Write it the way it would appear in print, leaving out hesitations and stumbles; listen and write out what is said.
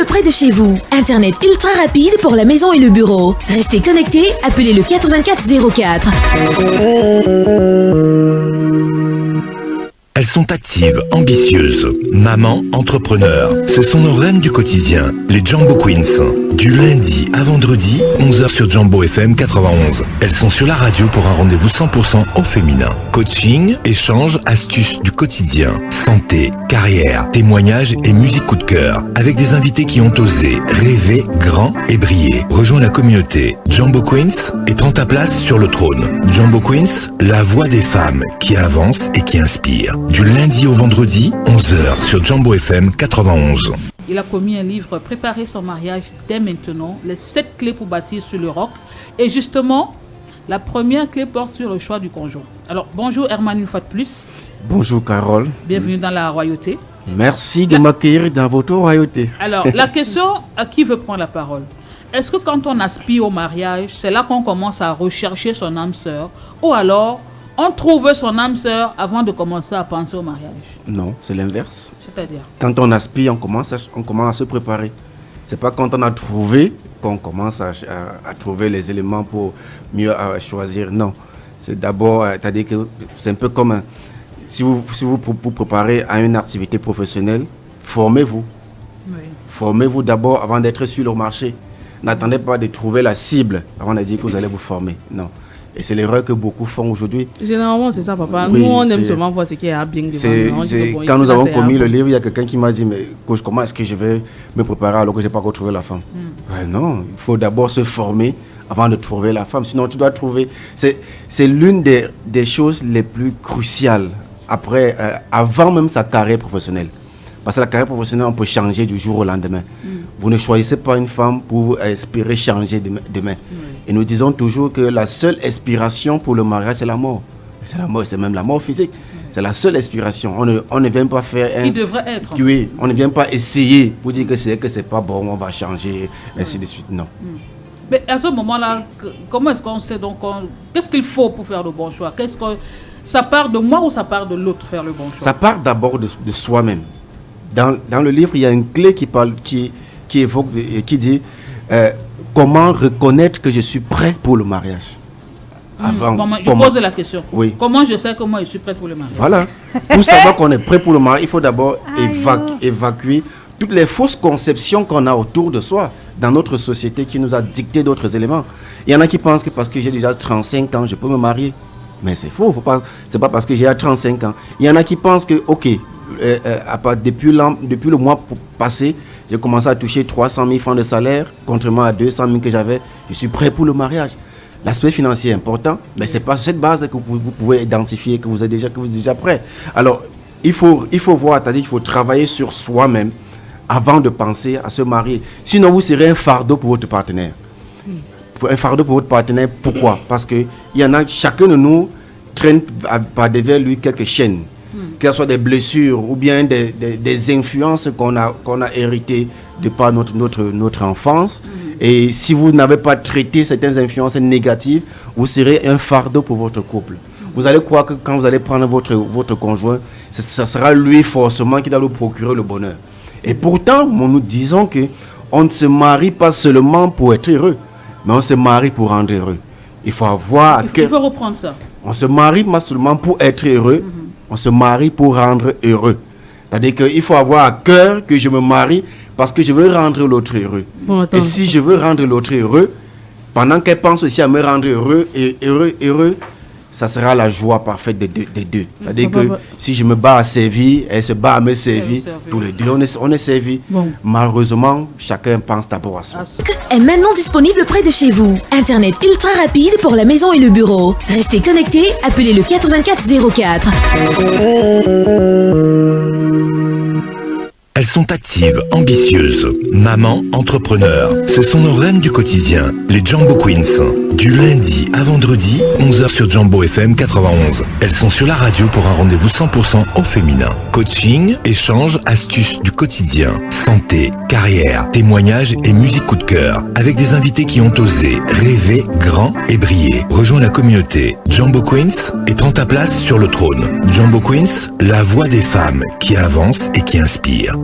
près de chez vous. Internet ultra rapide pour la maison et le bureau. Restez connectés, appelez le 8404. Elles sont actives, ambitieuses, mamans, entrepreneurs. Ce sont nos reines du quotidien, les Jambo Queens. Du lundi à vendredi, 11h sur Jambo FM 91. Elles sont sur la radio pour un rendez-vous 100% au féminin. Coaching, échanges, astuces du quotidien, santé, carrière, témoignages et musique coup de cœur. Avec des invités qui ont osé, rêver grand et briller. Rejoins la communauté Jambo Queens et prends ta place sur le trône. Jambo Queens, la voix des femmes qui avancent et qui inspirent. Du lundi au vendredi, 11h sur Jambo FM 91. Il a commis un livre, Préparer son mariage dès maintenant, les 7 clés pour bâtir sur le roc. Et justement, la première clé porte sur le choix du conjoint. Alors, bonjour Herman une fois de plus. Bonjour Carole. Bienvenue dans la royauté. Merci de m'accueillir dans votre royauté. Alors, la question, à qui veut prendre la parole? Est-ce que quand on aspire au mariage, c'est là qu'on commence à rechercher son âme sœur? Ou alors, on trouve son âme sœur avant de commencer à penser au mariage? Non, c'est l'inverse. C'est-à-dire? Quand on aspire, on commence à se préparer. C'est pas quand on a trouvé qu'on commence à trouver les éléments pour mieux choisir. Non, c'est d'abord, c'est-à-dire que c'est un peu comme si vous vous préparez à une activité professionnelle, formez-vous. Oui. Formez-vous d'abord avant d'être sur le marché. N'attendez pas de trouver la cible avant de dire que vous allez vous former. Non. Et c'est l'erreur que beaucoup font aujourd'hui. Généralement, c'est ça, papa. Oui, nous, on aime seulement voir ce qui est bien devant nous. Quand nous avons commis le livre, il y a quelqu'un qui m'a dit, mais coach, comment est-ce que je vais me préparer alors que je n'ai pas encore trouvé la femme? Ouais, non, il faut d'abord se former avant de trouver la femme. Sinon, tu dois trouver... C'est l'une des choses les plus cruciales avant même sa carrière professionnelle. Parce que la carrière professionnelle, on peut changer du jour au lendemain. Vous ne choisissez pas une femme pour espérer changer demain. Et nous disons toujours que la seule inspiration pour le mariage, c'est la mort. C'est la mort, c'est même la mort physique. C'est la seule inspiration. On ne vient pas faire Qui devrait être. Oui, on ne vient pas essayer pour dire que c'est pas bon, on va changer, ainsi de suite. Non. Mais à ce moment-là, comment est-ce qu'on sait donc qu'est-ce qu'il faut pour faire le bon choix? Ça part de moi ou ça part de l'autre faire le bon choix? Ça part d'abord de soi-même. Dans le livre, il y a une clé qui évoque et qui dit comment reconnaître que je suis prêt pour le mariage. Je pose la question. Oui. Comment je sais que moi je suis prêt pour le mariage? Voilà. Pour savoir qu'on est prêt pour le mariage, il faut d'abord évacuer toutes les fausses conceptions qu'on a autour de soi dans notre société qui nous a dicté d'autres éléments. Il y en a qui pensent que parce que j'ai déjà 35 ans, je peux me marier. Mais c'est faux. C'est pas parce que j'ai 35 ans. Il y en a qui pensent que, ok, depuis le mois passé, j'ai commencé à toucher 300 000 francs de salaire, contrairement à 200 000 que j'avais. Je suis prêt pour le mariage. L'aspect financier est important, mais c'est pas sur cette base que vous pouvez identifier que vous êtes déjà prêt. Alors, il faut voir, c'est-à-dire qu'il faut travailler sur soi-même avant de penser à se marier. Sinon, vous serez un fardeau pour votre partenaire. Un fardeau pour votre partenaire, pourquoi? Parce que il y en a, chacun de nous traîne par derrière lui quelques chaînes. Qu'elles soient des blessures ou bien des influences qu'on a héritées de par notre enfance. Et si vous n'avez pas traité certaines influences négatives, vous serez un fardeau pour votre couple. Vous allez croire que quand vous allez prendre votre conjoint, ce sera lui forcément qui doit vous procurer le bonheur. Et pourtant, nous disons qu'on ne se marie pas seulement pour être heureux, mais on se marie pour rendre heureux. Il faut avoir... Il faut reprendre ça. On se marie pas seulement pour être heureux, on se marie pour rendre heureux. C'est-à-dire qu'il faut avoir à cœur que je me marie parce que je veux rendre l'autre heureux. Bon, et si je veux rendre l'autre heureux, pendant qu'elle pense aussi à me rendre heureux, ça sera la joie parfaite des deux. C'est-à-dire que si je me bats à servir, elle se bat à me servir, tous les deux on est servis. Bon. Malheureusement, chacun pense d'abord à soi. Est maintenant disponible près de chez vous. Internet ultra rapide pour la maison et le bureau. Restez connectés, appelez le 8404. Elles sont actives, ambitieuses, mamans, entrepreneurs. Ce sont nos reines du quotidien, les Jambo Queens. Du lundi à vendredi, 11h sur Jambo FM 91. Elles sont sur la radio pour un rendez-vous 100% au féminin. Coaching, échanges, astuces du quotidien, santé, carrière, témoignages et musique coup de cœur. Avec des invités qui ont osé, rêver grand et briller. Rejoins la communauté Jambo Queens et prends ta place sur le trône. Jambo Queens, la voix des femmes qui avancent et qui inspirent.